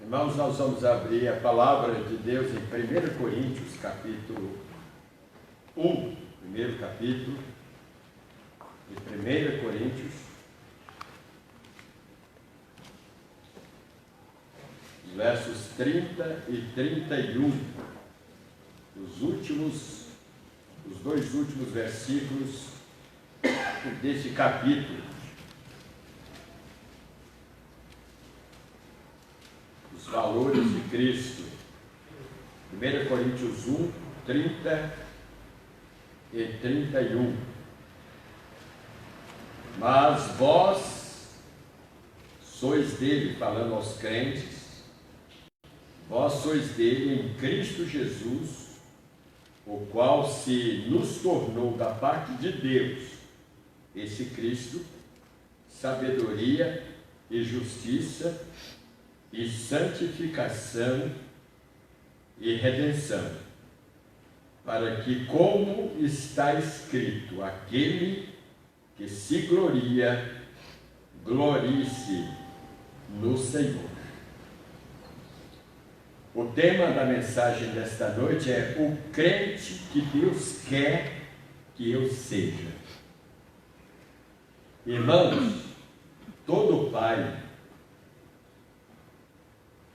Irmãos, nós vamos abrir a palavra de Deus em 1 Coríntios, capítulo 1, primeiro capítulo, de 1 Coríntios, versos 30 e 31, os dois últimos versículos deste capítulo. Os valores de Cristo. 1 Coríntios 1, 30 e 31. Mas vós sois dele, falando aos crentes, vós sois dele em Cristo Jesus, o qual se nos tornou da parte de Deus, esse Cristo, sabedoria e justiça e santificação e redenção, para que, como está escrito, aquele que se gloria, glorie-se no Senhor. O tema da mensagem desta noite é o crente que Deus quer que eu seja. Irmãos, todo pai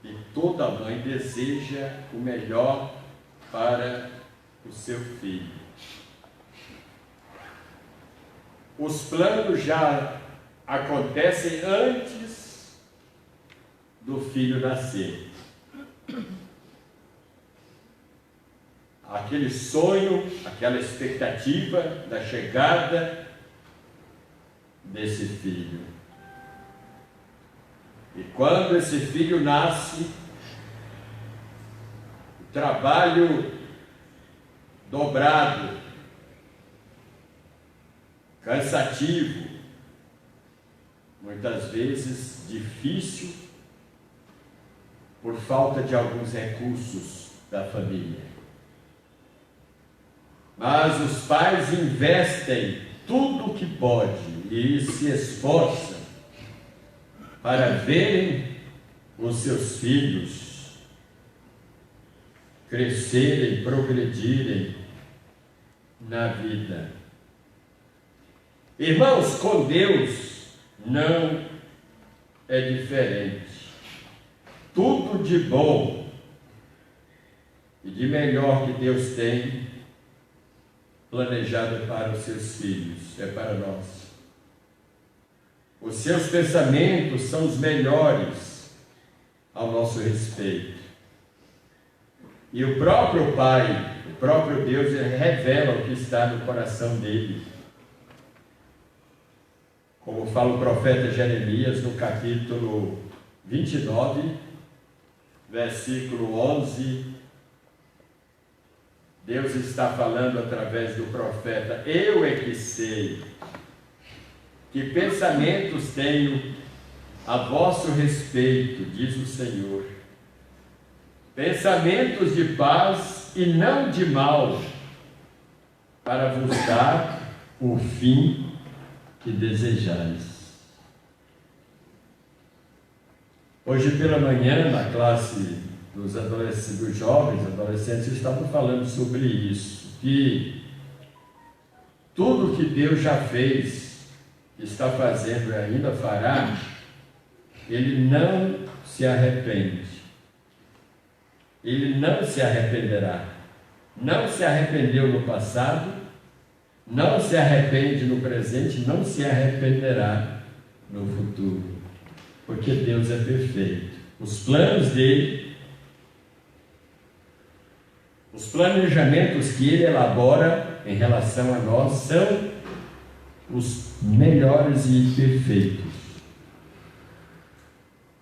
e toda mãe deseja o melhor para o seu filho. Os planos já acontecem antes do filho nascer. Aquele sonho, aquela expectativa da chegada desse filho. E quando esse filho nasce, o trabalho dobrado, cansativo, muitas vezes difícil, por falta de alguns recursos da família. Mas os pais investem tudo o que pode e se esforçam para verem os seus filhos crescerem, progredirem na vida. Irmãos, com Deus não é diferente. Tudo de bom e de melhor que Deus tem planejado para os seus filhos, é para nós. Os seus pensamentos são os melhores ao nosso respeito. E o próprio Pai, o próprio Deus, ele revela o que está no coração dele. Como fala o profeta Jeremias no capítulo 29, versículo 11, Deus está falando através do profeta: eu é que sei que pensamentos tenho a vosso respeito, diz o Senhor, pensamentos de paz e não de mal, para vos dar o fim que desejais. Hoje pela manhã, na classe dos jovens adolescentes, estavam falando sobre isso, que tudo que Deus já fez, está fazendo e ainda fará, ele não se arrepende. Ele não se arrependerá. Não se arrependeu no passado, não se arrepende no presente, não se arrependerá no futuro. Porque Deus é perfeito. Os planos dele, os planejamentos que ele elabora em relação a nós são os melhores e perfeitos.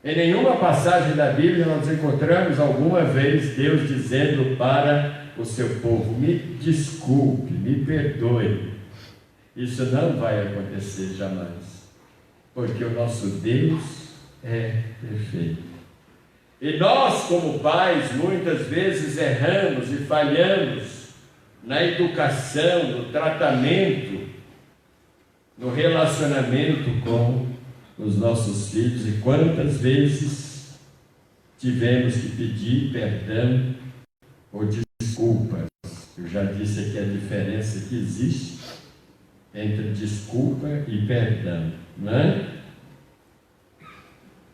Em nenhuma passagem da Bíblia nós encontramos alguma vez Deus dizendo para o seu povo: me desculpe, me perdoe. Isso não vai acontecer jamais, porque o nosso Deus é perfeito. E nós, como pais, muitas vezes erramos e falhamos na educação, no tratamento, no relacionamento com os nossos filhos, e quantas vezes tivemos que pedir perdão ou desculpas. Eu já disse aqui a diferença que existe entre desculpa e perdão, não é?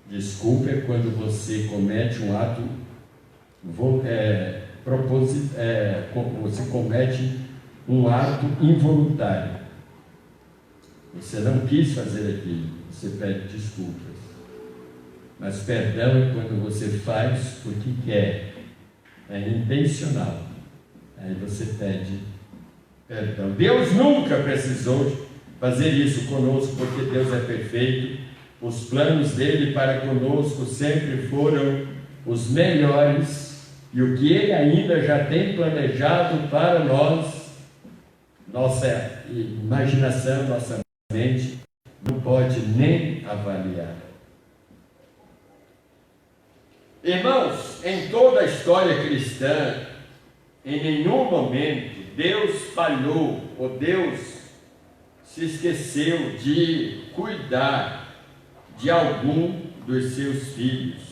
Desculpa é quando você comete um ato você comete um ato involuntário. Você não quis fazer aquilo, você pede desculpas. Mas perdão é quando você faz porque quer, é intencional. Aí você pede perdão. Deus nunca precisou fazer isso conosco, porque Deus é perfeito. Os planos dele para conosco sempre foram os melhores, e o que ele ainda já tem planejado para nós, nossa imaginação, nossa mente não pode nem avaliar. Irmãos, em toda a história cristã, em nenhum momento Deus falhou, ou Deus se esqueceu de cuidar de algum dos seus filhos.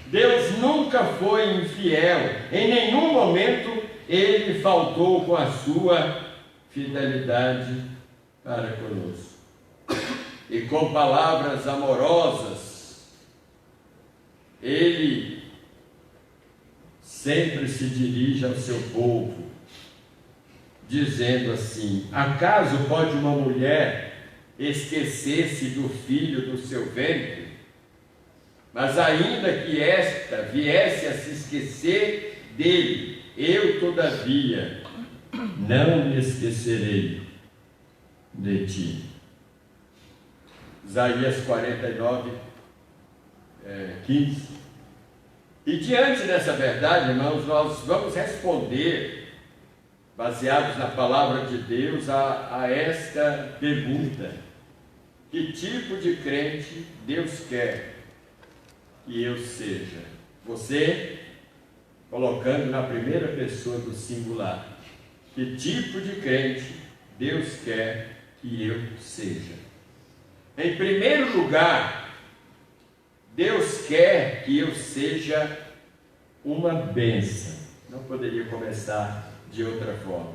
Deus nunca foi infiel, em nenhum momento ele faltou com a sua fidelidade para conosco. E com palavras amorosas, ele sempre se dirige ao seu povo, dizendo assim: acaso pode uma mulher esquecer-se do filho do seu ventre? Mas ainda que esta viesse a se esquecer dele, eu todavia não me esquecerei de ti. Isaías 49, 15. E diante dessa verdade, irmãos, nós vamos responder, baseados na palavra de Deus, a esta pergunta: que tipo de crente Deus quer que eu seja? Você, colocando na primeira pessoa do singular, que tipo de crente Deus quer que eu seja? Em primeiro lugar, Deus quer que eu seja uma bênção. Não poderia começar de outra forma.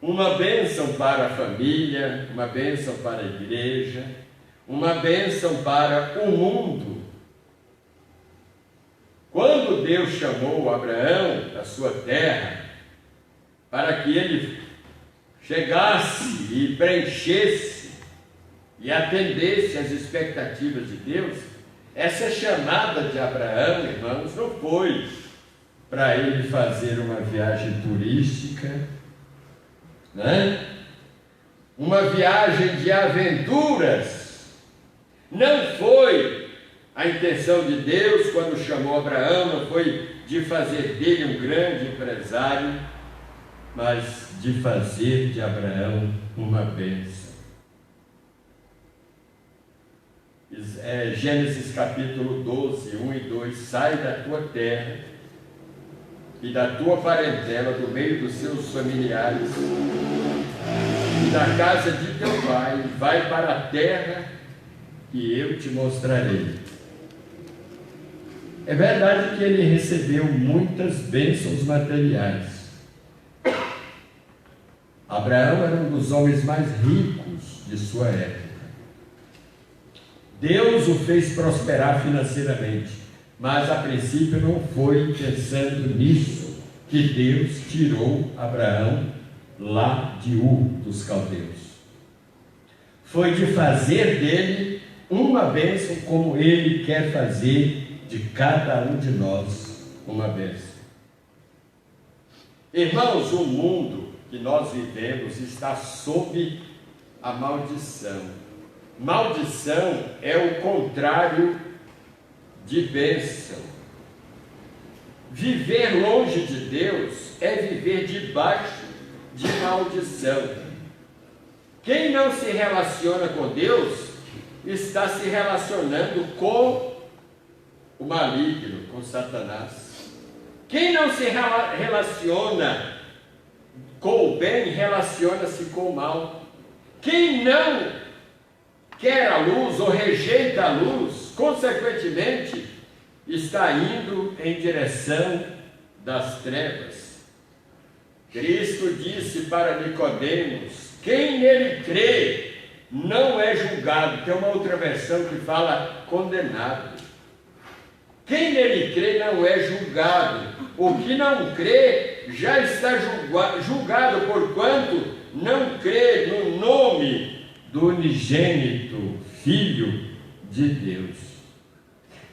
Uma bênção para a família, uma bênção para a igreja, uma bênção para o mundo. Quando Deus chamou Abraão da sua terra, para que ele chegasse e preenchesse e atendesse às expectativas de Deus, essa chamada de Abraão, irmãos, não foi para ele fazer uma viagem turística, né? Uma viagem de aventuras. Não foi a intenção de Deus quando chamou Abraão, não foi de fazer dele um grande empresário, mas de fazer de Abraão uma bênção. Gênesis capítulo 12, 1 e 2: sai da tua terra e da tua parentela, do meio dos seus familiares e da casa de teu pai, vai para a terra que eu te mostrarei. É verdade que ele recebeu muitas bênçãos materiais. Abraão era um dos homens mais ricos de sua época. Deus o fez prosperar financeiramente, mas a princípio não foi pensando nisso que Deus tirou Abraão lá de Ur dos Caldeus. Foi de fazer dele uma bênção, como ele quer fazer de cada um de nós uma bênção. Irmãos, o mundo que nós vivemos está sob a maldição. Maldição é o contrário de bênção. Viver longe de Deus é viver debaixo de maldição. Quem não se relaciona com Deus está se relacionando com o maligno, com Satanás. Quem não se relaciona com o bem, relaciona-se com o mal. Quem quer a luz ou rejeita a luz, consequentemente, está indo em direção das trevas. Cristo disse para Nicodemos: quem nele crê não é julgado. Tem uma outra versão que fala condenado. Quem nele crê não é julgado. O que não crê já está julgado, porquanto não crê no nome do unigênito Filho de Deus.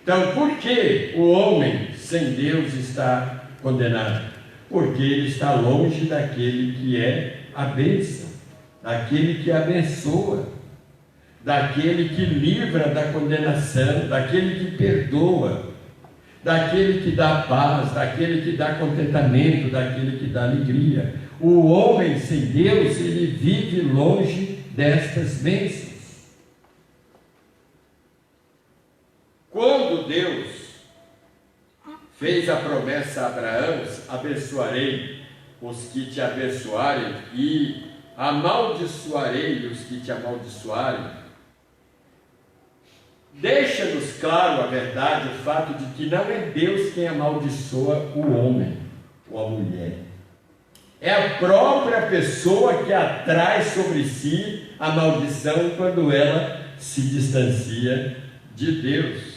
Então, por que o homem sem Deus está condenado? Porque ele está longe daquele que é a bênção, daquele que abençoa, daquele que livra da condenação, daquele que perdoa, daquele que dá paz, daquele que dá contentamento, daquele que dá alegria. O homem sem Deus, ele vive longe destas bênçãos. Quando Deus fez a promessa a Abraão: abençoarei os que te abençoarem e amaldiçoarei os que te amaldiçoarem, deixa-nos claro a verdade, o fato de que não é Deus quem amaldiçoa o homem ou a mulher. É a própria pessoa que atrai sobre si a maldição quando ela se distancia de Deus.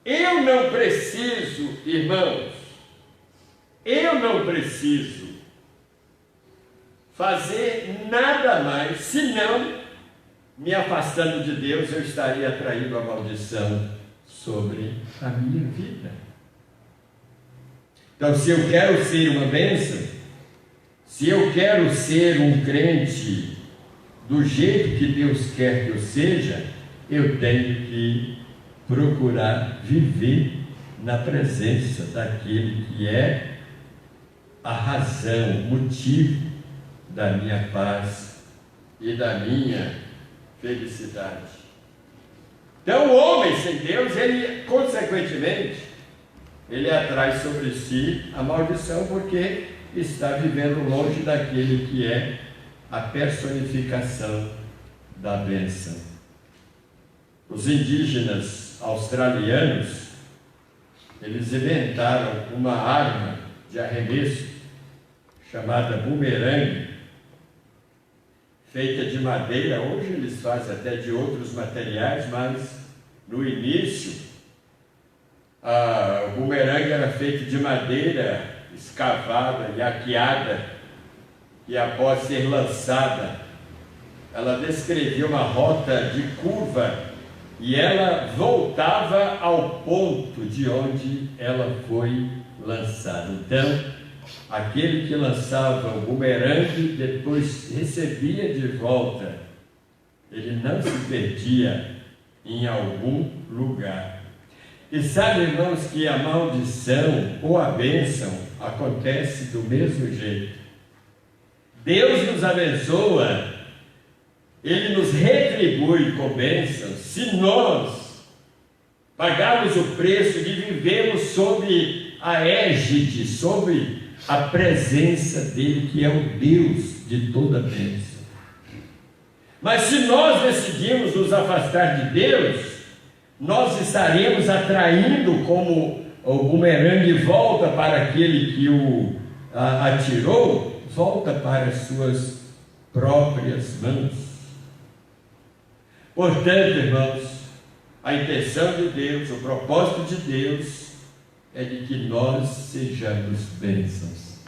Eu não preciso, irmãos, eu não preciso fazer nada mais, senão, me afastando de Deus, eu estaria atraindo a maldição sobre a minha vida. Então, se eu quero ser uma bênção, se eu quero ser um crente do jeito que Deus quer que eu seja, eu tenho que procurar viver na presença daquele que é a razão, o motivo da minha paz e da minha felicidade. Então, o homem sem Deus, ele, consequentemente, ele atrai sobre si a maldição, porque está vivendo longe daquele que é a personificação da bênção. Os indígenas australianos, eles inventaram uma arma de arremesso chamada bumerangue, feita de madeira. Hoje eles fazem até de outros materiais, mas no início o bumerangue era feito de madeira escavada e aguiada, e após ser lançada, ela descrevia uma rota de curva e ela voltava ao ponto de onde ela foi lançada. Então, aquele que lançava o bumerangue depois recebia de volta, ele não se perdia em algum lugar. E sabe, irmãos, que a maldição ou a bênção acontece do mesmo jeito. Deus nos abençoa, Ele nos retribui com bênçãos, se nós pagarmos o preço de vivermos sob a égide, sob a presença dEle, que é o Deus de toda bênção. Mas se nós decidimos nos afastar de Deus, nós estaremos atraindo, como o bumerangue volta para aquele que o atirou, volta para as suas próprias mãos. Portanto, irmãos, a intenção de Deus, o propósito de Deus é de que nós sejamos bênçãos.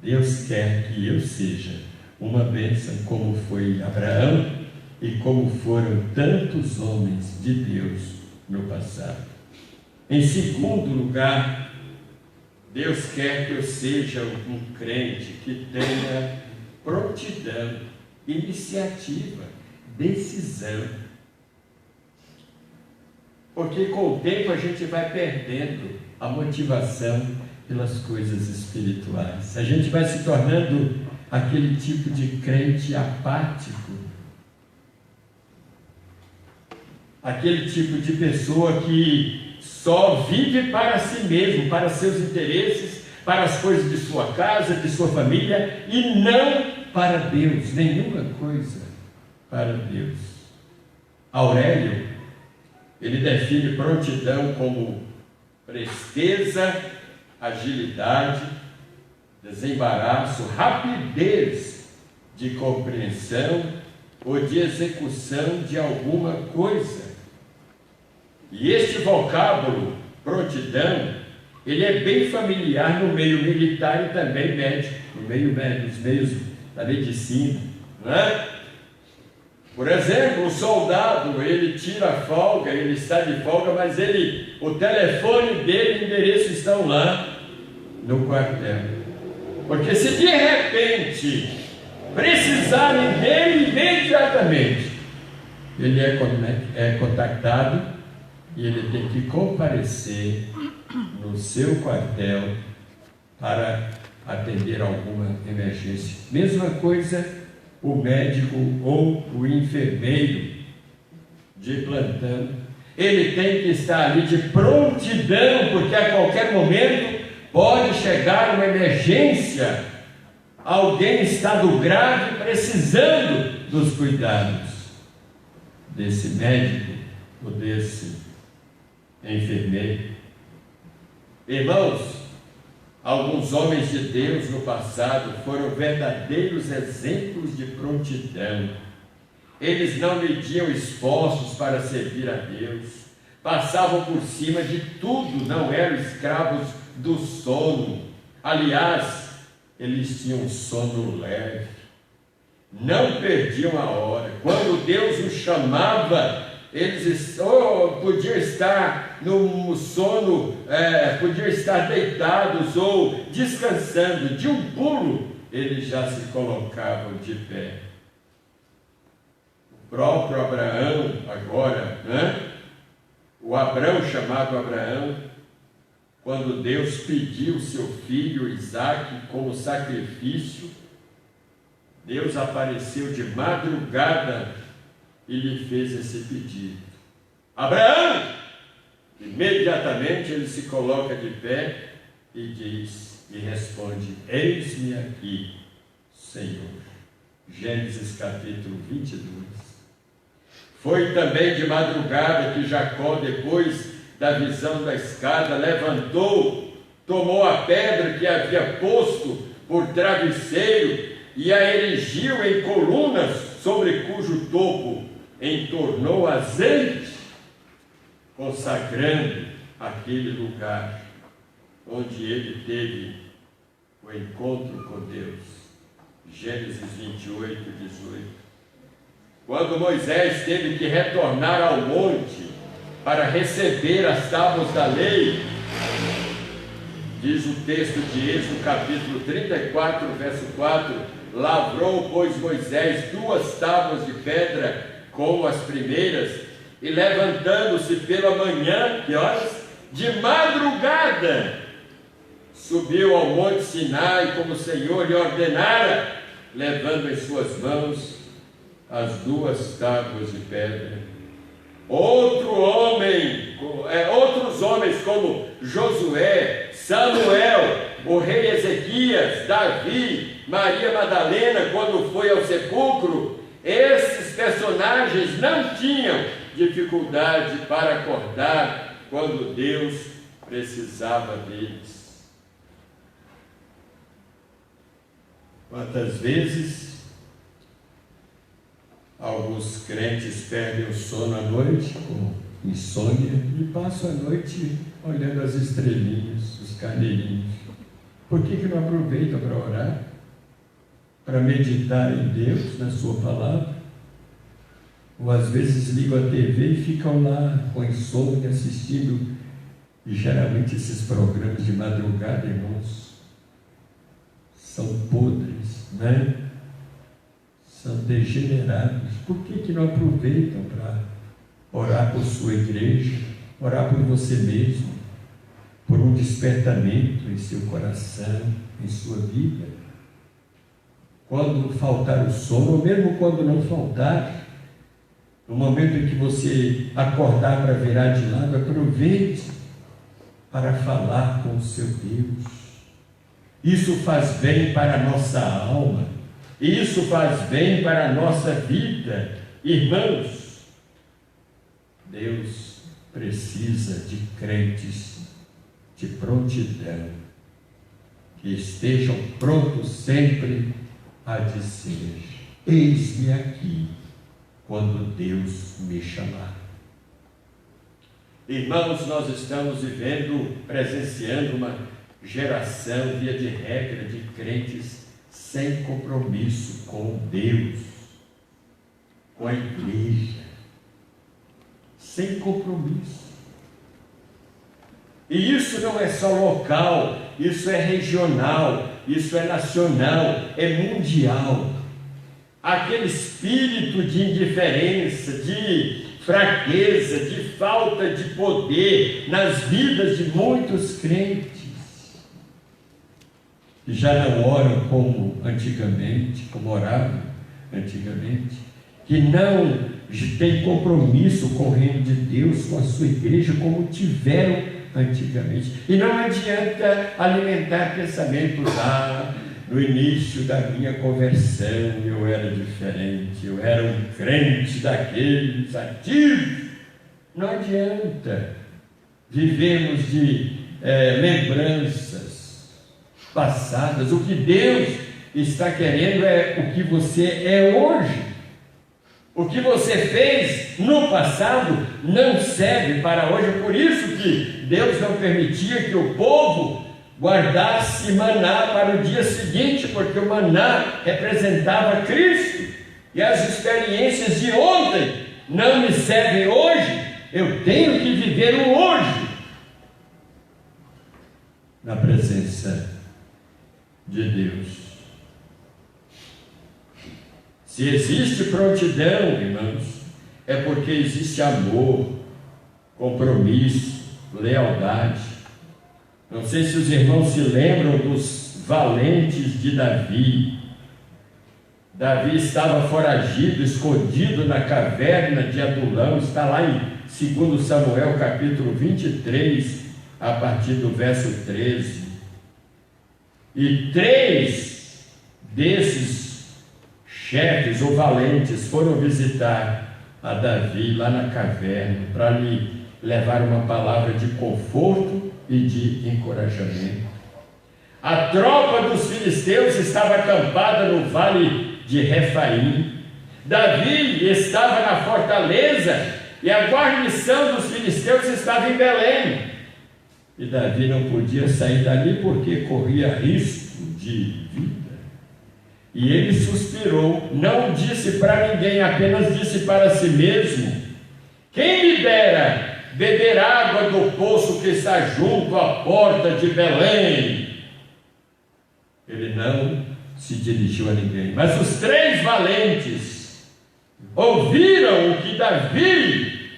Deus quer que eu seja uma bênção, como foi Abraão e como foram tantos homens de Deus no passado. Em segundo lugar, Deus quer que eu seja um crente que tenha prontidão, iniciativa, decisão. Porque com o tempo a gente vai perdendo a motivação pelas coisas espirituais. A gente vai se tornando aquele tipo de crente apático, aquele tipo de pessoa que só vive para si mesmo, para seus interesses, para as coisas de sua casa, de sua família, e não para Deus, nenhuma coisa para Deus. Aurélio, ele define prontidão como presteza, agilidade, desembaraço, rapidez de compreensão ou de execução de alguma coisa. E este vocábulo, prontidão, ele é bem familiar no meio militar e também médico, no meio médico, nos meios da medicina, não é? Por exemplo, o soldado, ele tira a folga, ele está de folga, mas o telefone dele e o endereço estão lá no quartel. Porque se de repente precisarem dele imediatamente, ele é contactado e ele tem que comparecer no seu quartel para atender alguma emergência. Mesma coisa o médico ou o enfermeiro de plantão, ele tem que estar ali de prontidão, porque a qualquer momento pode chegar uma emergência, alguém em estado grave precisando dos cuidados desse médico ou desse enfermeiro. Irmãos, alguns homens de Deus no passado foram verdadeiros exemplos de prontidão. Eles não mediam esforços para servir a Deus, passavam por cima de tudo, não eram escravos do sono. Aliás, eles tinham um sono leve, não perdiam a hora. Quando Deus os chamava, eles podiam estar no sono, podiam estar deitados ou descansando. De um pulo, eles já se colocavam de pé. O próprio Abraão, agora, né? O Abrão chamado Abraão, quando Deus pediu seu filho Isaque como sacrifício, Deus apareceu de madrugada e lhe fez esse pedido. Abraão! Imediatamente ele se coloca de pé e diz, e responde, eis-me aqui, Senhor. Gênesis capítulo 22. Foi também de madrugada que Jacó, depois da visão da escada, levantou, tomou a pedra que havia posto por travesseiro e a erigiu em colunas, sobre cujo topo entornou azeite, consagrando aquele lugar onde ele teve o encontro com Deus. Gênesis 28, 18. Quando Moisés teve que retornar ao monte para receber as tábuas da lei, diz o texto de Êxodo, capítulo 34, verso 4, lavrou, pois, Moisés 2 tábuas de pedra como as primeiras, e levantando-se pela manhã, que horas? De madrugada, subiu ao monte Sinai, como o Senhor lhe ordenara, levando em suas mãos as 2 tábuas de pedra. Outros homens como Josué, Samuel, o rei Ezequias, Davi, Maria Madalena, quando foi ao sepulcro, esses personagens não tinham dificuldade para acordar quando Deus precisava deles. Quantas vezes alguns crentes perdem o sono à noite com insônia e passam a noite olhando as estrelinhas, os carneirinhos. Por que não aproveitam para orar? Para meditar em Deus, na sua palavra? Ou às vezes ligam a TV e ficam lá com insônia assistindo, e geralmente esses programas de madrugada, irmãos, são podres, né? São degenerados. Por que não aproveitam para orar por sua igreja, orar por você mesmo, por um despertamento em seu coração, em sua vida? Quando faltar o sono, ou mesmo quando não faltar, no momento em que você acordar para virar de lado, aproveite para falar com o seu Deus. Isso faz bem para a nossa alma. Isso faz bem para a nossa vida. Irmãos, Deus precisa de crentes de prontidão, que estejam prontos sempre a dizer: eis-me aqui, quando Deus me chamar. Irmãos, nós estamos vivendo, presenciando uma geração, via de regra, de crentes sem compromisso com Deus, com a igreja, sem compromisso. E isso não é só local, isso é regional, isso é nacional, é mundial. Aquele espírito de indiferença, de fraqueza, de falta de poder nas vidas de muitos crentes, que já não oram como antigamente, como oravam antigamente, que não têm compromisso com o reino de Deus, com a sua igreja, como tiveram antigamente. E não adianta alimentar pensamentos: no início da minha conversão eu era diferente, eu era um crente daqueles ativos. Não adianta. Vivemos de lembranças passadas. O que Deus está querendo é o que você é hoje. O que você fez no passado não serve para hoje. Por isso que Deus não permitia que o povo guardasse maná para o dia seguinte, porque o maná representava Cristo. E as experiências de ontem não me servem hoje. Eu tenho que viver o hoje na presença de Deus. Se existe prontidão, irmãos, é porque existe amor, compromisso, lealdade. Não sei se os irmãos se lembram dos valentes de Davi. Davi estava foragido, escondido na caverna de Adulão. Está lá em 2 Samuel capítulo 23, a partir do verso 13. E 3 desses chefes ou valentes foram visitar a Davi lá na caverna para lhe levar uma palavra de conforto e de encorajamento. A tropa dos filisteus estava acampada no vale de Refaim. Davi estava na fortaleza e a guarnição dos filisteus estava em Belém. E Davi não podia sair dali porque corria risco de vida. E ele suspirou, não disse para ninguém, apenas disse para si mesmo: quem me dera beber água do poço que está junto à porta de Belém. Ele não se dirigiu a ninguém, mas os 3 valentes ouviram o que Davi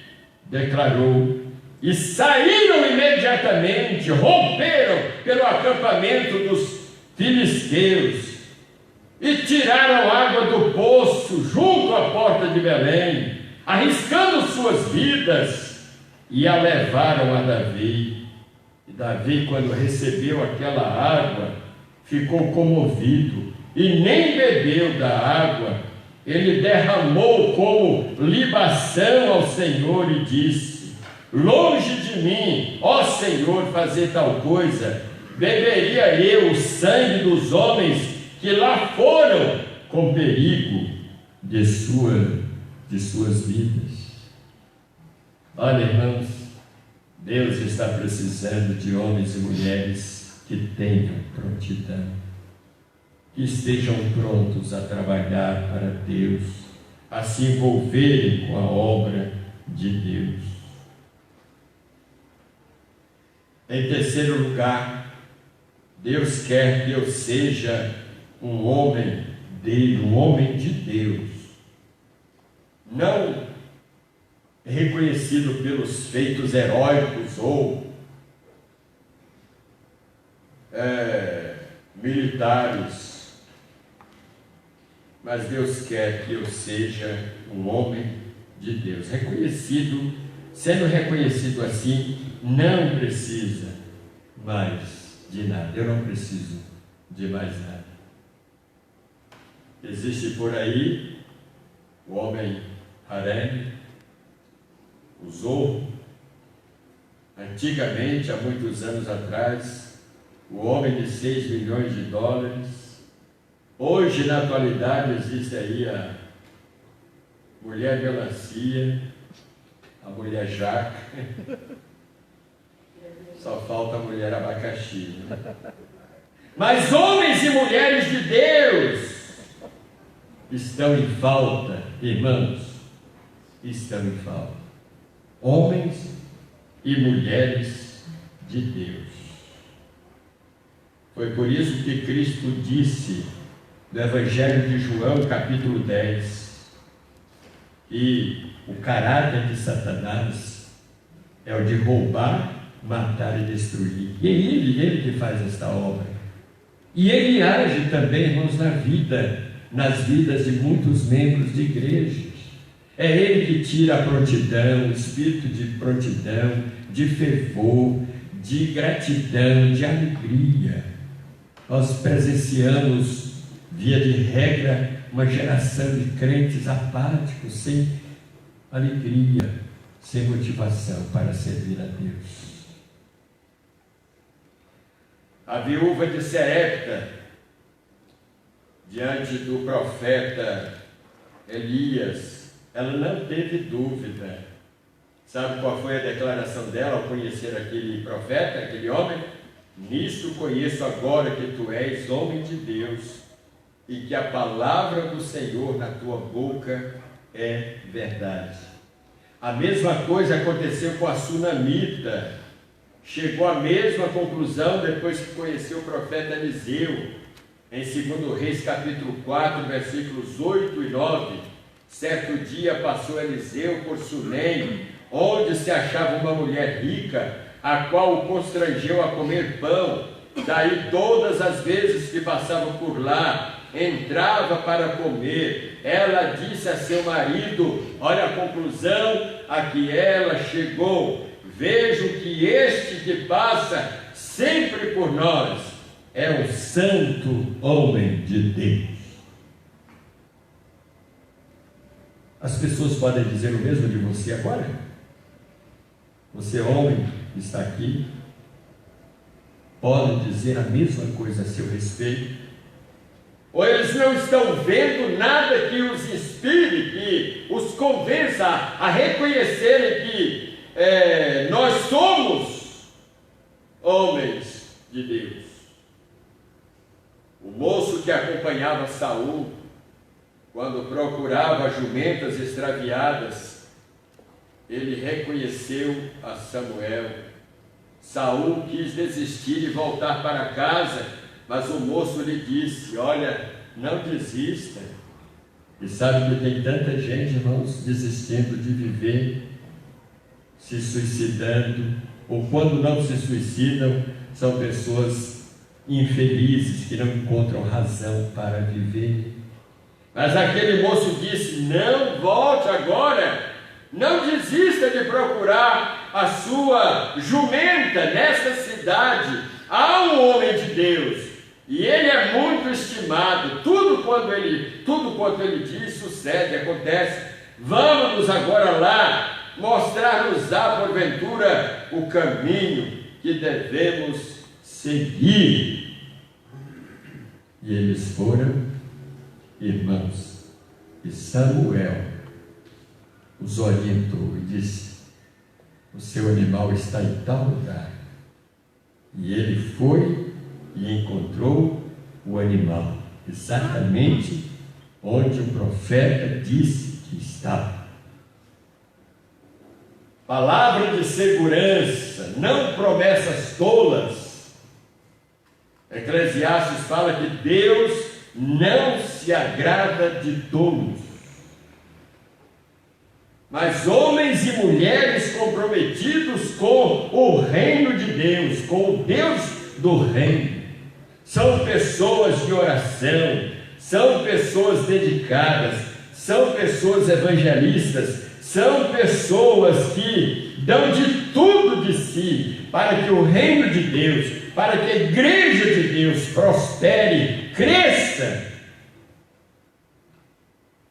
declarou e saíram imediatamente, romperam pelo acampamento dos filisteus e tiraram água do poço junto à porta de Belém, arriscando suas vidas, e a levaram a Davi. E Davi, quando recebeu aquela água, ficou comovido e nem bebeu da água. Ele derramou como libação ao Senhor e disse: longe de mim, ó Senhor, fazer tal coisa. Beberia eu o sangue dos homens que lá foram com perigo de suas vidas. Olha, irmãos, Deus está precisando de homens e mulheres que tenham prontidão, que estejam prontos a trabalhar para Deus, a se envolverem com a obra de Deus. Em terceiro lugar, Deus quer que eu seja um homem dele, um homem de Deus, não reconhecido pelos feitos heróicos ou militares, mas Deus quer que eu seja um homem de Deus, reconhecido. Sendo reconhecido assim, não precisa mais de nada. Eu não preciso de mais nada. Existe por aí o homem arame, usou. Antigamente, há muitos anos atrás, o homem de 6 milhões de dólares. Hoje, na atualidade, existe aí a mulher melancia, a mulher jaca. Só falta a mulher abacaxi, né? Mas homens e mulheres de Deus estão em falta, irmãos, estão em falta. Homens e mulheres de Deus. Foi por isso que Cristo disse no Evangelho de João, capítulo 10, que o caráter de Satanás é o de roubar, matar e destruir. E é ele que faz esta obra. E ele age também, irmãos, nas vidas de muitos membros de igrejas. É ele que tira a prontidão, o espírito de prontidão, de fervor, de gratidão, de alegria. Nós presenciamos, via de regra, uma geração de crentes apáticos, sem alegria, sem motivação para servir a Deus. A viúva de Serepta, diante do profeta Elias, ela não teve dúvida. Sabe qual foi a declaração dela ao conhecer aquele profeta, aquele homem? Nisto conheço agora que tu és homem de Deus e que a palavra do Senhor na tua boca é verdade. A mesma coisa aconteceu com a sunamita. Chegou à mesma conclusão depois que conheceu o profeta Eliseu. Em 2 Reis capítulo 4, versículos 8 e 9, certo dia passou Eliseu por Sunem, onde se achava uma mulher rica, a qual o constrangeu a comer pão. Daí todas as vezes que passava por lá, entrava para comer. Ela disse a seu marido, olha a conclusão a que ela chegou: vejo que este que passa sempre por nós é um santo homem de Deus. As pessoas podem dizer o mesmo de você agora? Você, homem, que está aqui, pode dizer a mesma coisa a seu respeito? Ou eles não estão vendo nada que os inspire, que os convença a reconhecerem que nós somos homens de Deus? O moço que acompanhava Saul, quando procurava jumentas extraviadas, ele reconheceu a Samuel. Saul quis desistir e voltar para casa, mas o moço lhe disse: olha, não desista. E sabe que tem tanta gente, irmãos, desistindo de viver, se suicidando, ou quando não se suicidam, são pessoas infelizes que não encontram razão para viver. Mas aquele moço disse: não volte agora, não desista de procurar a sua jumenta nesta cidade. Há um homem de Deus e ele é muito estimado. Tudo quanto ele diz sucede, acontece. Vamos agora lá, mostrar-nos-á porventura o caminho que devemos seguir. E eles foram, irmãos, e Samuel os orientou e disse: o seu animal está em tal lugar. E ele foi e encontrou o animal exatamente onde o profeta disse que estava. Palavra de segurança, não promessas tolas. Eclesiastes fala que Deus não se agrada de tolos, mas homens e mulheres comprometidos com o reino de Deus, com o Deus do reino. São pessoas de oração, são pessoas dedicadas, são pessoas evangelistas, são pessoas que dão de tudo de si para que o reino de Deus, para que a igreja de Deus prospere, cresça,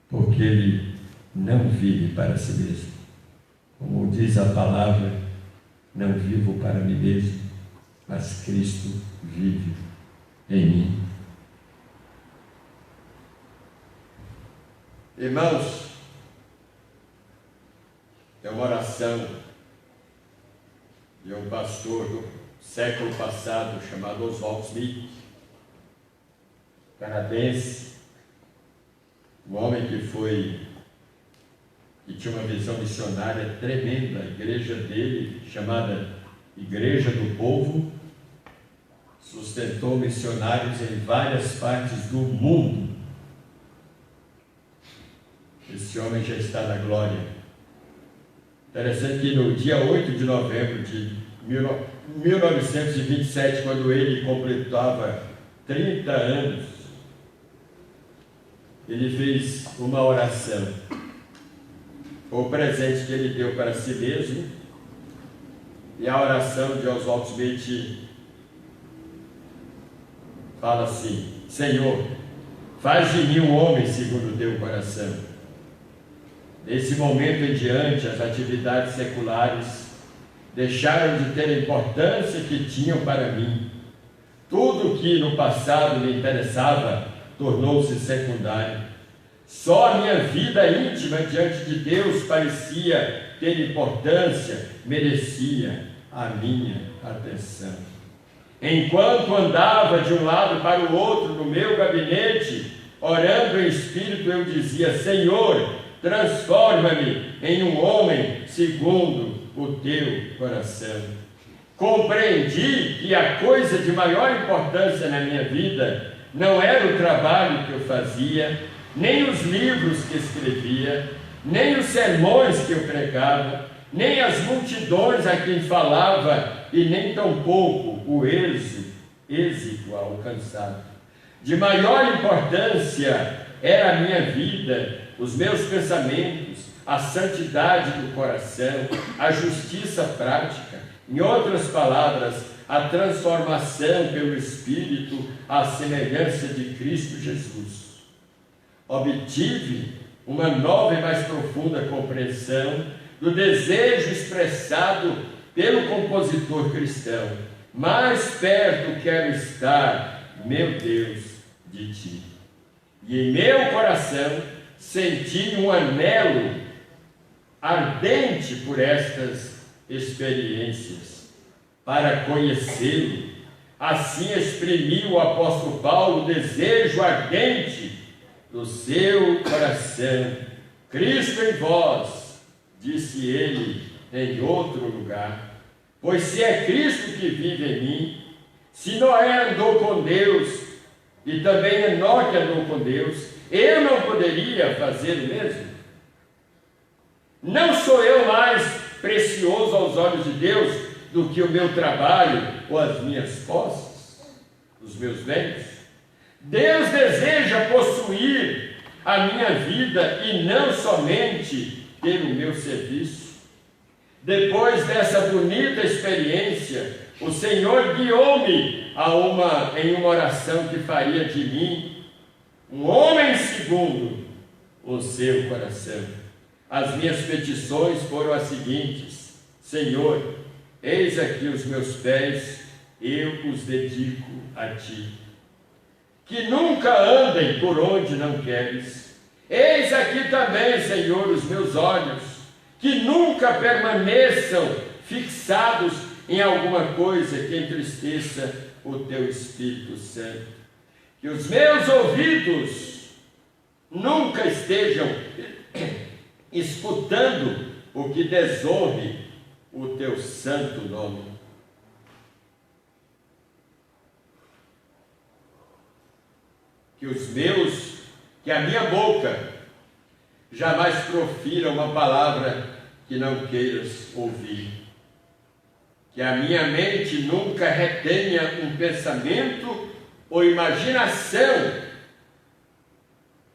porque Ele não vive para si mesmo. Como diz a palavra, não vivo para mim mesmo, mas Cristo vive em mim. Irmãos, é uma oração de um pastor do século passado chamado Oswald Smith, canadense, um homem que tinha uma visão missionária tremenda. A igreja dele, chamada Igreja do Povo, sustentou missionários em várias partes do mundo. Esse homem já está na glória. Interessante que no dia 8 de novembro de 1927, quando ele completava 30 anos, ele fez uma oração. O presente que ele deu para si mesmo, e a oração de Oswald Smith fala assim: Senhor, faz de mim um homem segundo o teu coração. Desse momento em diante, as atividades seculares deixaram de ter a importância que tinham para mim. Tudo que no passado me interessava tornou-se secundário. Só a minha vida íntima diante de Deus parecia ter importância, merecia a minha atenção. Enquanto andava de um lado para o outro no meu gabinete, orando em espírito, eu dizia: Senhor, transforma-me em um homem segundo o teu coração. Compreendi que a coisa de maior importância na minha vida não era o trabalho que eu fazia, nem os livros que escrevia, nem os sermões que eu pregava, nem as multidões a quem falava, e nem tampouco o êxito alcançado. De maior importância era a minha vida, os meus pensamentos, a santidade do coração, a justiça prática, em outras palavras, a transformação pelo Espírito à semelhança de Cristo Jesus. Obtive uma nova e mais profunda compreensão do desejo expressado pelo compositor cristão: mais perto quero estar, meu Deus, de ti. E em meu coração senti um anelo ardente por estas experiências, para conhecê-lo. Assim exprimiu o apóstolo Paulo o desejo ardente do seu coração. Cristo em vós, disse ele em outro lugar. Pois se é Cristo que vive em mim, se Noé andou com Deus, e também Enoque andou com Deus, eu não poderia fazer o mesmo? Não sou eu mais precioso aos olhos de Deus do que o meu trabalho ou as minhas posses, os meus bens? Deus deseja possuir a minha vida e não somente ter o meu serviço. Depois dessa bonita experiência, o Senhor guiou-me em uma oração que faria de mim um homem segundo o seu coração. As minhas petições foram as seguintes: Senhor, eis aqui os meus pés, eu os dedico a ti. Que nunca andem por onde não queres. Eis aqui também, Senhor, os meus olhos, que nunca permaneçam fixados em alguma coisa que entristeça o teu Espírito Santo. Que os meus ouvidos nunca estejam escutando o que desonre o teu santo nome. Que a minha boca jamais profira uma palavra que não queiras ouvir. Que a minha mente nunca retenha um pensamento ou imaginação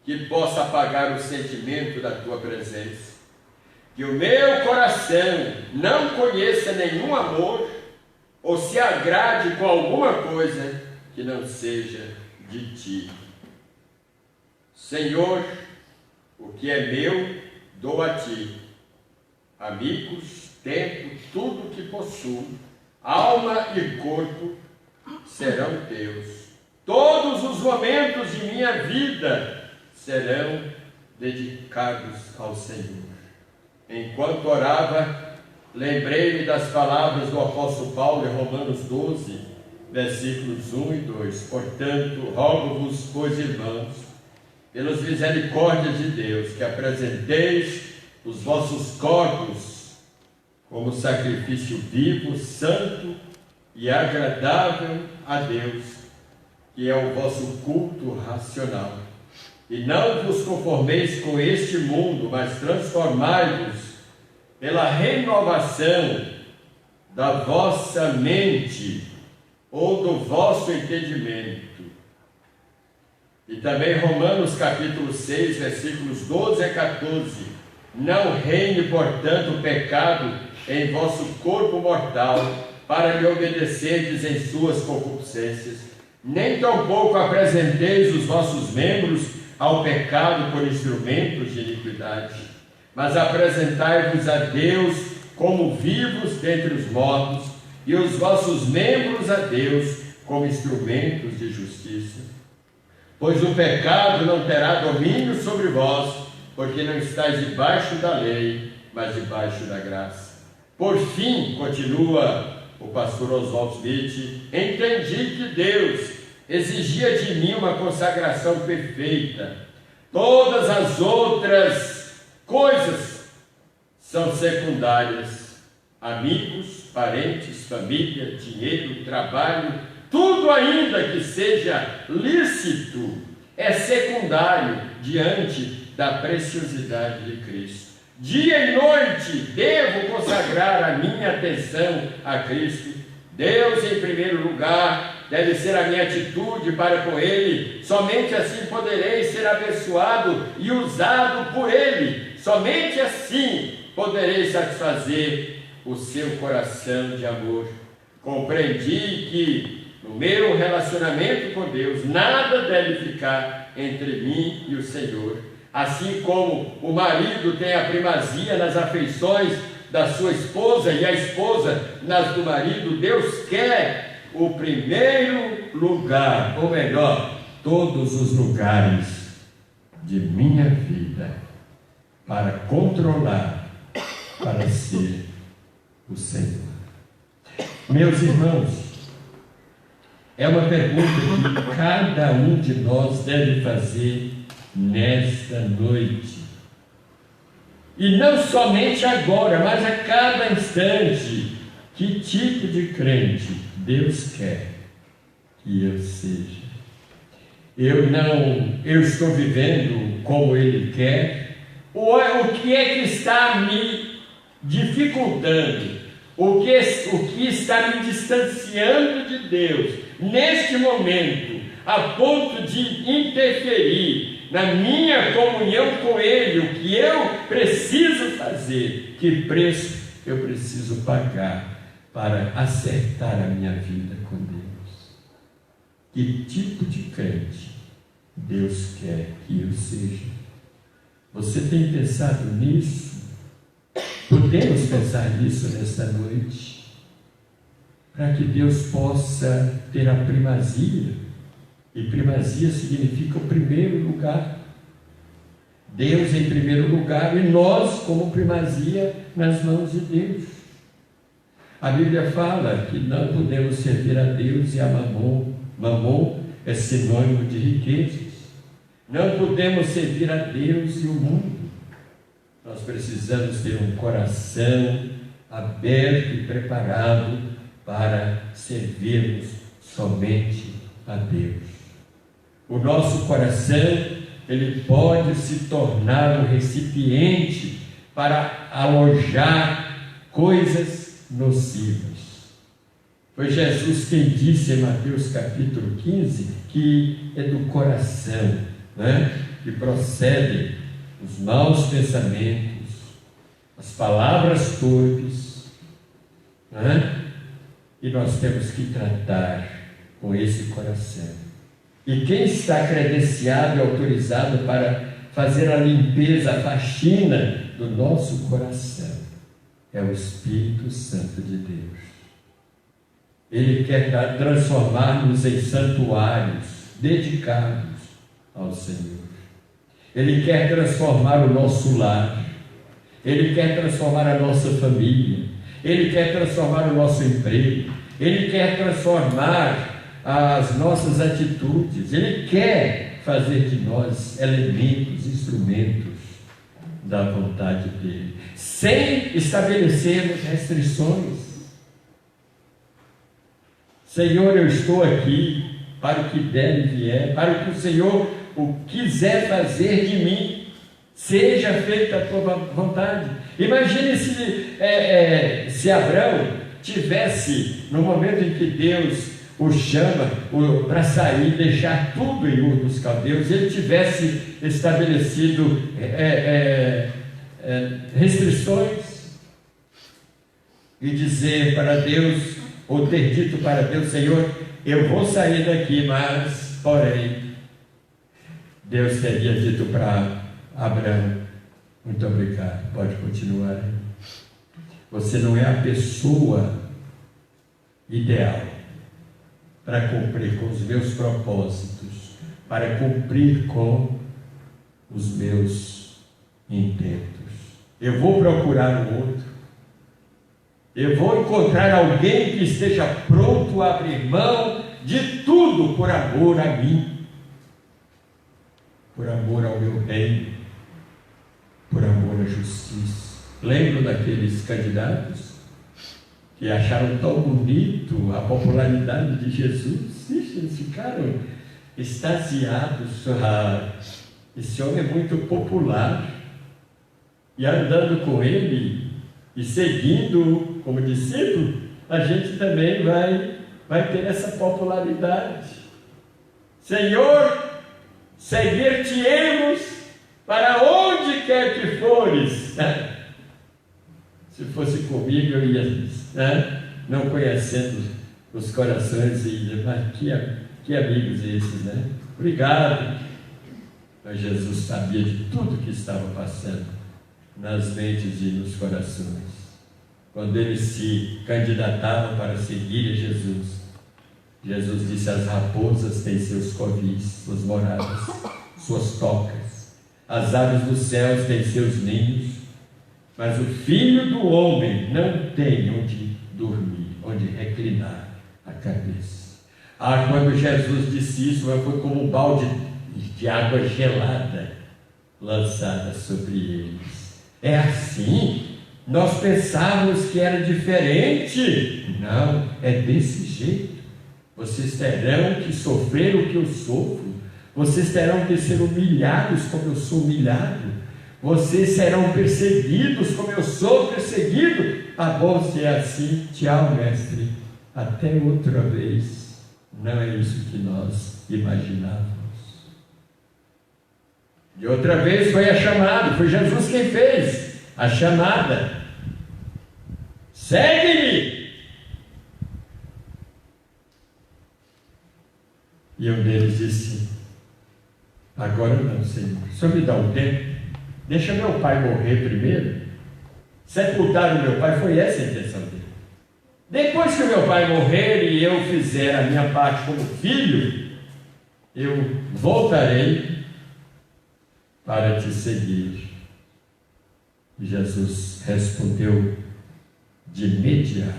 que possa apagar o sentimento da tua presença. Que o meu coração não conheça nenhum amor ou se agrade com alguma coisa que não seja de ti. Senhor, o que é meu dou a ti amigos, tempo, tudo que possuo, alma e corpo serão teus. Todos os momentos de minha vida serão dedicados ao Senhor. Enquanto orava, lembrei-me das palavras do apóstolo Paulo em Romanos 12, versículos 1 e 2. Portanto, rogo-vos, pois, irmãos, pelas misericórdias de Deus, que apresenteis os vossos corpos como sacrifício vivo, santo e agradável a Deus, que é o vosso culto racional. E não vos conformeis com este mundo, mas transformai-vos pela renovação da vossa mente ou do vosso entendimento. E também Romanos capítulo 6, versículos 12 a 14. Não reine, portanto, o pecado em vosso corpo mortal, para lhe obedecerdes em suas concupiscências. Nem tampouco apresenteis os vossos membros ao pecado por instrumentos de iniquidade, mas apresentai-vos a Deus como vivos dentre os mortos, e os vossos membros a Deus como instrumentos de justiça. Pois o pecado não terá domínio sobre vós, porque não estáis debaixo da lei, mas debaixo da graça. Por fim, continua o pastor Oswald Smith, entendi que Deus exigia de mim uma consagração perfeita. Todas as outras coisas são secundárias. Amigos, parentes, família, dinheiro, trabalho, tudo ainda que seja lícito é secundário diante da preciosidade de Cristo. Dia e noite devo consagrar a minha atenção a Cristo. Deus em primeiro lugar deve ser a minha atitude para com Ele. Somente assim poderei ser abençoado e usado por Ele. Somente assim poderei satisfazer o seu coração de amor. Compreendi que no meu relacionamento com Deus nada deve ficar entre mim e o Senhor. Assim como o marido tem a primazia nas afeições da sua esposa e a esposa nas do marido, Deus quer o primeiro lugar, ou melhor, todos os lugares de minha vida para controlar, para ser o Senhor. Meus irmãos, é uma pergunta que cada um de nós deve fazer nesta noite. E não somente agora, mas a cada instante. Que tipo de crente Deus quer que eu seja? Eu estou vivendo como Ele quer? Ou o que é que está me dificultando? O que está me distanciando de Deus neste momento, a ponto de interferir na minha comunhão com Ele? O que eu preciso fazer? Que preço eu preciso pagar para acertar a minha vida com Deus? Que tipo de crente Deus quer que eu seja? Você tem pensado nisso? Podemos pensar nisso nesta noite, para que Deus possa ter a primazia, e primazia significa o primeiro lugar. Deus em primeiro lugar e nós como primazia nas mãos de Deus. A Bíblia fala que não podemos servir a Deus e a Mamon. Mamon é sinônimo de riquezas. Não podemos servir a Deus e o mundo. Nós precisamos ter um coração aberto e preparado para servirmos somente a Deus. O nosso coração, ele pode se tornar um recipiente para alojar coisas nocivas. Foi Jesus quem disse em Mateus capítulo 15 que é do coração, que procedem os maus pensamentos, as palavras torpes, e nós temos que tratar com esse coração. E quem está credenciado e autorizado para fazer a limpeza, a faxina do nosso coração é o Espírito Santo de Deus. Ele quer transformar-nos em santuários dedicados ao Senhor. Ele quer transformar o nosso lar. Ele quer transformar a nossa família. Ele quer transformar o nosso emprego. Ele quer transformar as nossas atitudes. Ele quer fazer de nós elementos, instrumentos da vontade dele, sem estabelecermos restrições. Senhor, eu estou aqui para o que der e vier, para o que o Senhor quiser fazer de mim, seja feita a tua vontade. Imagine se Abraão tivesse, no momento em que Deus o chama para sair, deixar tudo em Ur dos Caldeus, ele tivesse estabelecido restrições e dizer para Deus, ou ter dito para Deus: Senhor, eu vou sair daqui, mas, porém, Deus teria dito para Abraão: muito obrigado, pode continuar. Você não é a pessoa ideal para cumprir com os meus propósitos, para cumprir com os meus intentos. Eu vou procurar um outro. Eu vou encontrar alguém que esteja pronto a abrir mão de tudo por amor a mim, por amor ao meu reino, por amor à justiça. Lembro daqueles candidatos que acharam tão bonito a popularidade de Jesus. Eles ficaram extasiados. Esse homem é muito popular. E andando com ele e seguindo como discípulo, a gente também vai ter essa popularidade. Senhor, seguir-te-emos para onde quer que fores. Se fosse comigo, eu ia, não conhecendo os corações, e ia, mas que amigos esses, né? Obrigado. Mas Jesus sabia de tudo que estava passando nas mentes e nos corações. Quando eles se candidatavam para seguir a Jesus, Jesus disse: as raposas têm seus covis, suas moradas, suas tocas. As aves dos céus têm seus ninhos, mas o Filho do Homem não tem onde dormir, onde reclinar a cabeça. Quando Jesus disse isso, foi como um balde de água gelada lançada sobre eles. É assim? Nós pensávamos que era diferente. Não, é desse jeito. Vocês terão que sofrer o que eu sofro. Vocês terão que ser humilhados como eu sou humilhado. Vocês serão perseguidos como eu sou perseguido. Bom, se é assim, tchau, mestre. Até outra vez. Não é isso que nós imaginávamos. De outra vez foi a chamada. Foi Jesus quem fez a chamada. Segue-me. E um deles disse: agora não, Senhor. O Senhor me dá um tempo. Deixa meu pai morrer primeiro. Sepultar o meu pai, foi essa a intenção dele. Depois que o meu pai morrer e eu fizer a minha parte como filho, eu voltarei para te seguir. E Jesus respondeu de imediato: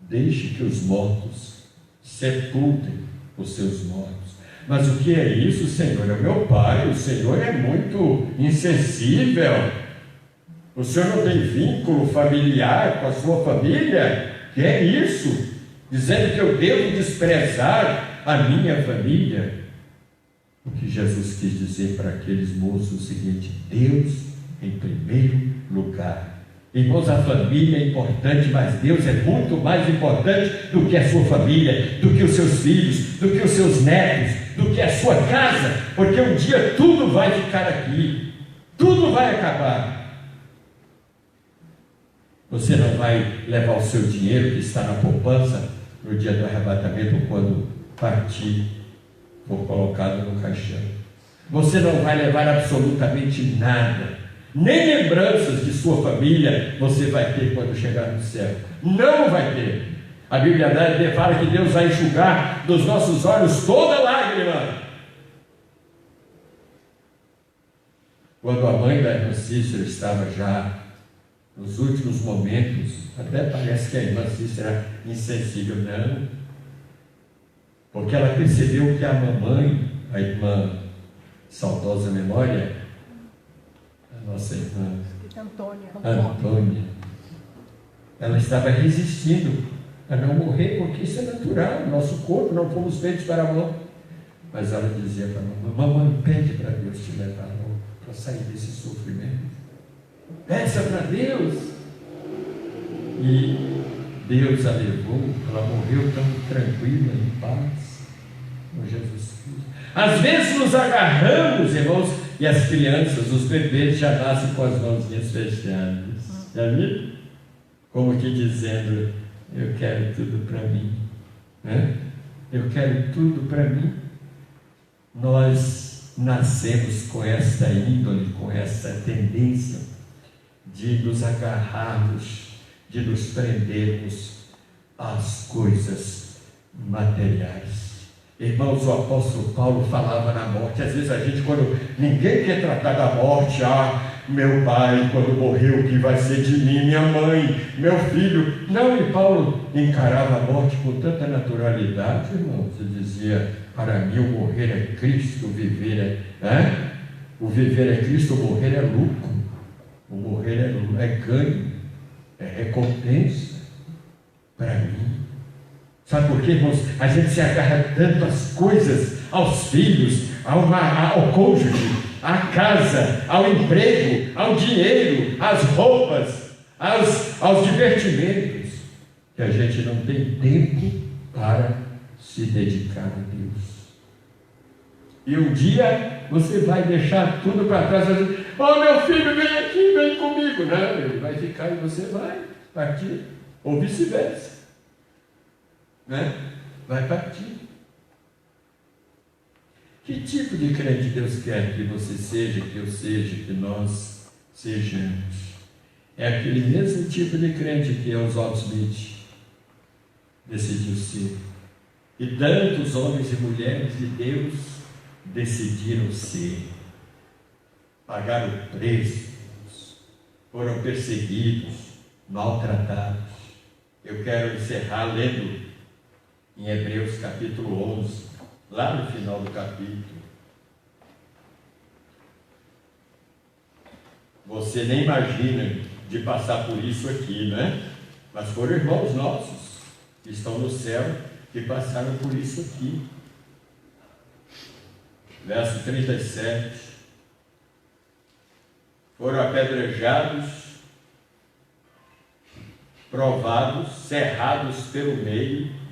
deixe que os mortos sepultem os seus mortos. Mas o que é isso, Senhor? É o meu pai. O Senhor é muito insensível. O Senhor não tem vínculo familiar com a sua família? Que é isso? Dizendo que eu devo desprezar a minha família? O que Jesus quis dizer para aqueles moços é o seguinte: Deus em primeiro lugar. Irmãos, a família é importante, mas Deus é muito mais importante do que a sua família, do que os seus filhos, do que os seus netos, do que a sua casa, porque um dia tudo vai ficar aqui, tudo vai acabar. Você não vai levar o seu dinheiro que está na poupança no dia do arrebatamento, quando partir, for colocado no caixão. Você não vai levar absolutamente nada nem lembranças de sua família você vai ter quando chegar no céu. Não vai ter. A Bíblia fala que Deus vai enxugar dos nossos olhos toda lágrima. Quando a mãe da irmã Cícera estava já nos últimos momentos, até parece que a irmã Cícera era insensível, não, porque ela percebeu que a mamãe, a irmã saudosa memória, a nossa irmã Antônia, ela estava resistindo a não morrer, porque isso é natural, nosso corpo, não fomos feitos para a morte. Mas ela dizia para a mamãe: mamãe, pede para Deus te levar para sair desse sofrimento. Peça para Deus. E Deus a levou, ela morreu tão tranquila, em paz, com Jesus Cristo. Às vezes nos agarramos, irmãos, e as crianças, os bebês já nascem com as mãozinhas fechadas. Já viu? Como que dizendo: eu quero tudo para mim. Né? Eu quero tudo para mim. Nós nascemos com esta índole, com essa tendência de nos agarrarmos, de nos prendermos às coisas materiais. Irmãos, o apóstolo Paulo falava na morte. Às vezes a gente, quando ninguém quer tratar da morte, meu pai, quando morreu, o que vai ser de mim? Minha mãe, meu filho. Não, e Paulo encarava a morte com tanta naturalidade, irmãos. Ele dizia: para mim o morrer é Cristo, o viver o viver é Cristo, o morrer é lucro. O morrer é ganho, é recompensa para mim. Sabe por quê, irmãos? A gente se agarra tanto às coisas, aos filhos, ao cônjuge, à casa, ao emprego, ao dinheiro, às roupas, aos divertimentos, que a gente não tem tempo para se dedicar a Deus. E um dia você vai deixar tudo para trás e vai dizer: meu filho, vem aqui, vem comigo. Não, ele vai ficar e você vai partir, ou vice-versa. Né? Vai partir. Que tipo de crente Deus quer que você seja, que eu seja, que nós sejamos? É aquele mesmo tipo de crente que Oswald Smith decidiu ser. E tantos homens e mulheres de Deus decidiram ser. Pagaram preço, foram perseguidos, maltratados. Eu quero encerrar lendo em Hebreus capítulo 11, lá no final do capítulo. Você nem imagina de passar por isso aqui, né? Mas foram irmãos nossos que estão no céu que passaram por isso aqui. Verso 37. Foram apedrejados, provados, cerrados pelo meio.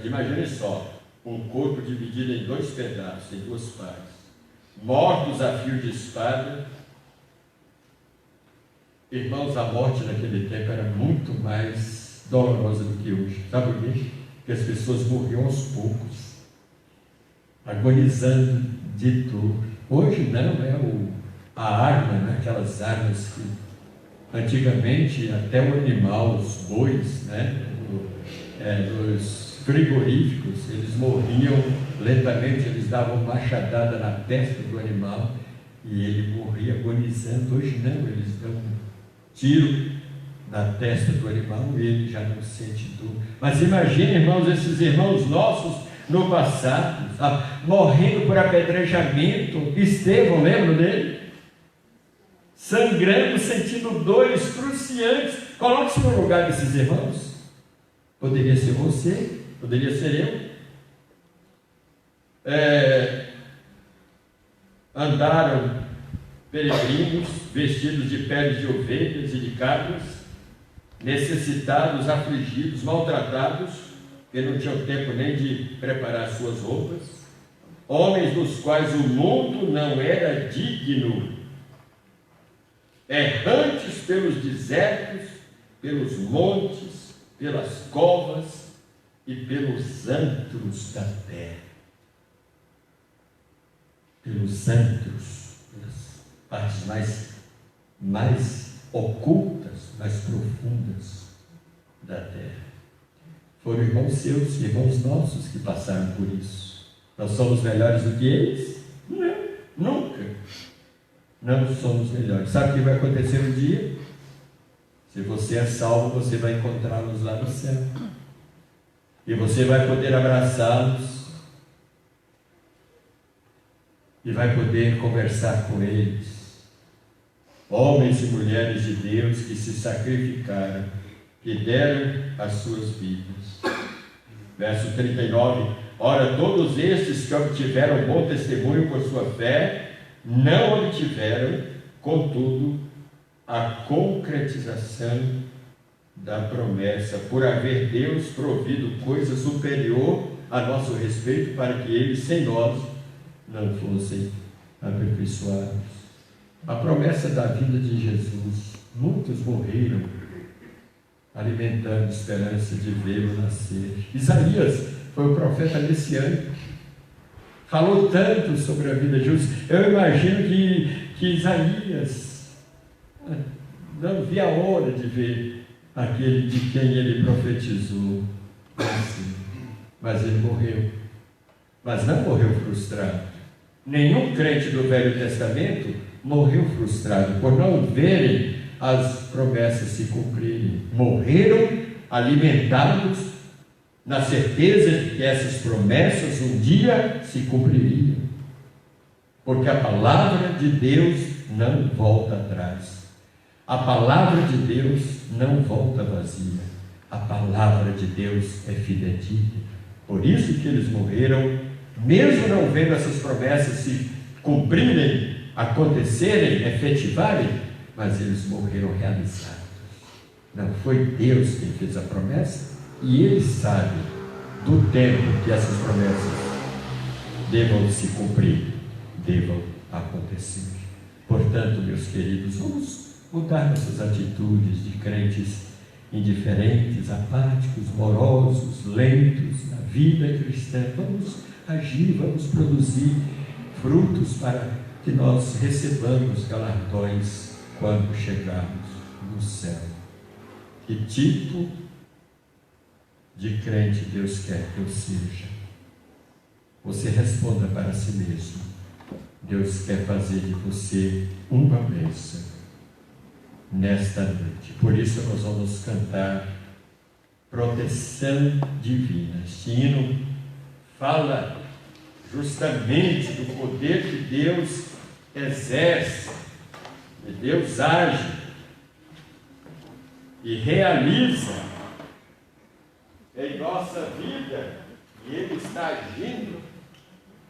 Imagine só, um corpo dividido em dois pedaços, em duas partes, mortos a fio de espada. Irmãos, a morte naquele tempo era muito mais dolorosa do que hoje. Sabe por quê? Porque as pessoas morriam aos poucos, agonizando de dor. Hoje não, a arma, né? Aquelas armas que antigamente até o animal, os bois, né? Os frigoríficos, eles morriam lentamente, eles davam machadada na testa do animal e ele morria agonizando. Hoje não, eles dão um tiro na testa do animal e ele já não sente dor. Mas imagine, irmãos, esses irmãos nossos no passado, morrendo por apedrejamento. Estevão, lembram dele? Sangrando, sentindo dores cruciantes. Coloque-se no lugar desses irmãos. Poderia ser você, poderia ser eu. Andaram peregrinos, vestidos de peles de ovelhas e de cabras, necessitados, afligidos, maltratados, que não tinham tempo nem de preparar suas roupas, homens dos quais o mundo não era digno, errantes pelos desertos, pelos montes, pelas covas e pelos antros da terra. Pelos antros, pelas partes mais mais ocultas, mais profundas da terra. Foram irmãos seus, irmãos nossos que passaram por isso. Nós somos melhores do que eles? Não, nunca. Não somos melhores. Sabe o que vai acontecer um dia? Se você é salvo, você vai encontrá-los lá no céu. E você vai poder abraçá-los. E vai poder conversar com eles. Homens e mulheres de Deus que se sacrificaram, que deram as suas vidas. Verso 39. Ora, todos estes que obtiveram bom testemunho por sua fé, não obtiveram, contudo, a concretização da promessa, por haver Deus provido coisa superior a nosso respeito, para que eles, sem nós, não fossem aperfeiçoados. A promessa da vida de Jesus, muitos morreram alimentando a esperança de vê-lo nascer. Isaías foi o profeta messiânico, falou tanto sobre a vida de Jesus. Eu imagino que Isaías não via a hora de ver aquele de quem ele profetizou assim. Mas ele morreu, mas não morreu frustrado. Nenhum crente do Velho Testamento morreu frustrado por não verem as promessas se cumprirem. Morreram alimentados na certeza de que essas promessas um dia se cumpririam, porque a palavra de Deus não volta atrás. A palavra de Deus não volta vazia. A palavra de Deus é fidedigna. Por isso que eles morreram, mesmo não vendo essas promessas se cumprirem, acontecerem, efetivarem, mas eles morreram realizados. Não foi Deus quem fez a promessa, e Ele sabe do tempo que essas promessas devam se cumprir, devam acontecer. Portanto, meus queridos, vamos mudar nossas atitudes de crentes indiferentes, apáticos, morosos, lentos na vida cristã. Vamos agir, vamos produzir frutos para que nós recebamos galardões quando chegarmos no céu. Que tipo de crente Deus quer que eu seja? Você responda para si mesmo. Deus quer fazer de você uma bênção nesta noite. Por isso nós vamos cantar Proteção Divina. Este hino fala justamente do poder que Deus exerce, que Deus age e realiza em nossa vida, e Ele está agindo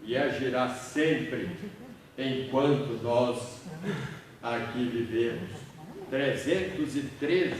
e agirá sempre enquanto nós aqui vivemos. 313